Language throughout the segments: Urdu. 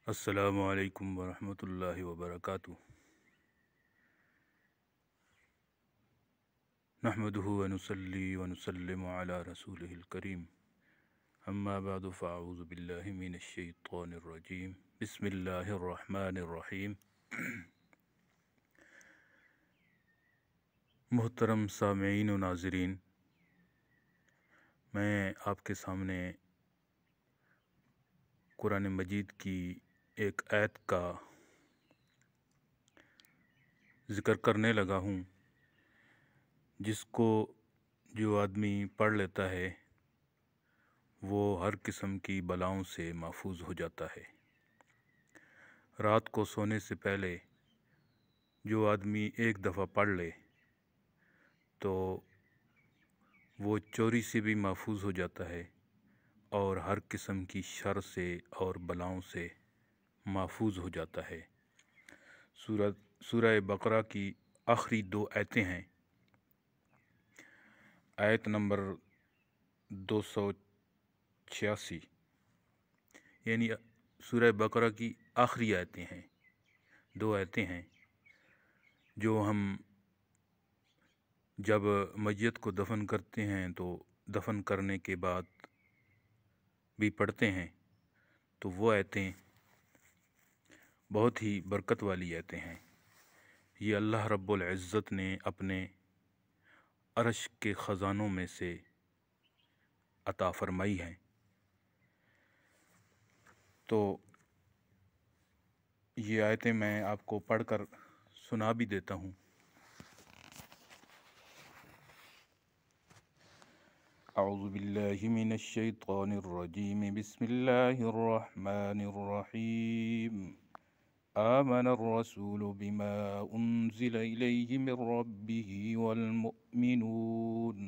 السلام علیکم ورحمۃ اللہ وبرکاتہ۔ نحمده ونصلي ونسلم على رسوله الكريم، اما بعد فاعوذ باللہ من الشیطان الرجیم، بسم اللہ الرحمن الرحیم۔ محترم سامعین و ناظرین، میں آپ کے سامنے قرآن مجید کی ایک آیت کا ذکر کرنے لگا ہوں، جس کو جو آدمی پڑھ لیتا ہے وہ ہر قسم کی بلاؤں سے محفوظ ہو جاتا ہے۔ رات کو سونے سے پہلے جو آدمی ایک دفعہ پڑھ لے تو وہ چوری سے بھی محفوظ ہو جاتا ہے اور ہر قسم کی شر سے اور بلاؤں سے محفوظ ہو جاتا ہے۔ سورہ بقرہ کی آخری 2 آیتیں ہیں، آیت نمبر 286، یعنی سورہ بقرہ کی آخری آیتیں ہیں، 2 آیتیں ہیں جو ہم جب میت کو دفن کرتے ہیں تو دفن کرنے کے بعد بھی پڑھتے ہیں، تو وہ آیتیں بہت ہی برکت والی آیتیں ہیں۔ یہ اللہ رب العزت نے اپنے عرش کے خزانوں میں سے عطا فرمائی ہیں۔ تو یہ آیتیں میں آپ کو پڑھ کر سنا بھی دیتا ہوں۔ اعوذ باللہ من الشیطان الرجیم، بسم اللہ الرحمن الرحیم۔ آمن الرسول بما انزل الیہ من ربہ والمؤمنون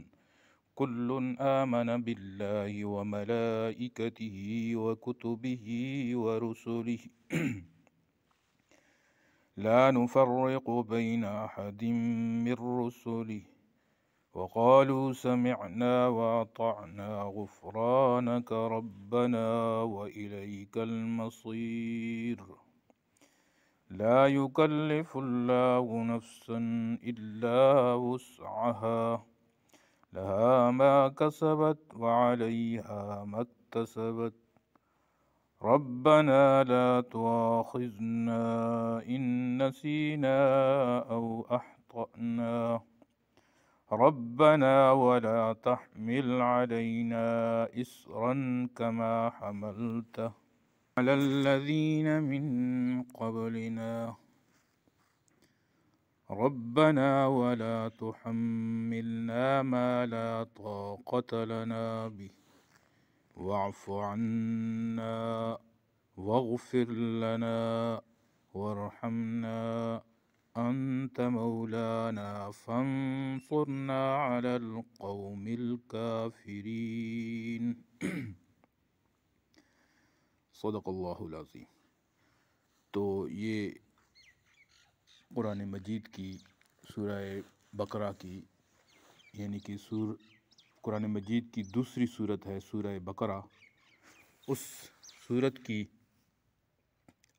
كل آمن بالله وملائكته وكتبه ورسله لا نفرق بين أحد من رسله وقالوا سمعنا وأطعنا غفرانك ربنا وإليك المصير لا يكلف الله نفسا إلا وسعها لها ما كسبت وعليها ما اكتسبت ربنا لا تؤاخذنا إن نسينا أو أخطأنا ربنا ولا تحمل علينا إصرا كما حملته على الذين من قبلنا ربنا ولا تحملنا ما لا طاقة لنا به واعف عنا واغفر لنا وارحمنا أنت مولانا فانصرنا على القوم الكافرين۔ صدق اللہ العظیم۔ تو یہ قرآن مجید کی سورہ بقرہ کی، یعنی کہ قرآن مجید کی دوسری صورت ہے سورہ بقرہ، اس صورت کی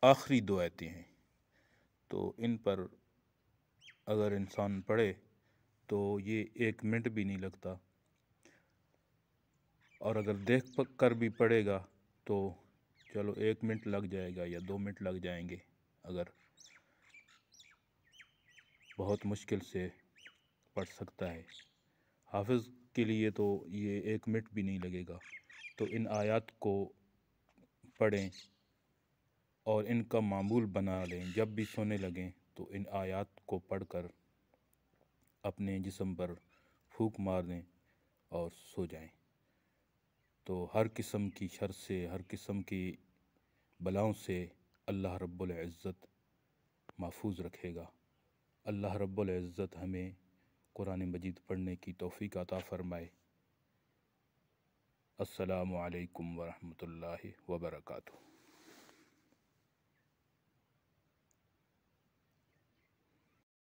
آخری 2 آیتیں ہیں۔ تو ان پر اگر انسان پڑھے تو یہ 1 منٹ بھی نہیں لگتا، اور اگر دیکھ کر بھی پڑھے گا تو چلو 1 منٹ لگ جائے گا یا 2 منٹ لگ جائیں گے، اگر بہت مشکل سے پڑھ سکتا ہے۔ حافظ کے لیے تو یہ 1 منٹ بھی نہیں لگے گا۔ تو ان آیات کو پڑھیں اور ان کا معمول بنا لیں، جب بھی سونے لگیں تو ان آیات کو پڑھ کر اپنے جسم پر پھونک مار دیں اور سو جائیں، تو ہر قسم کی شر سے، ہر قسم کی بلاؤں سے اللہ رب العزت محفوظ رکھے گا۔ اللہ رب العزت ہمیں قرآن مجید پڑھنے کی توفیق عطا فرمائے۔ السلام علیکم ورحمۃ اللہ وبرکاتہ۔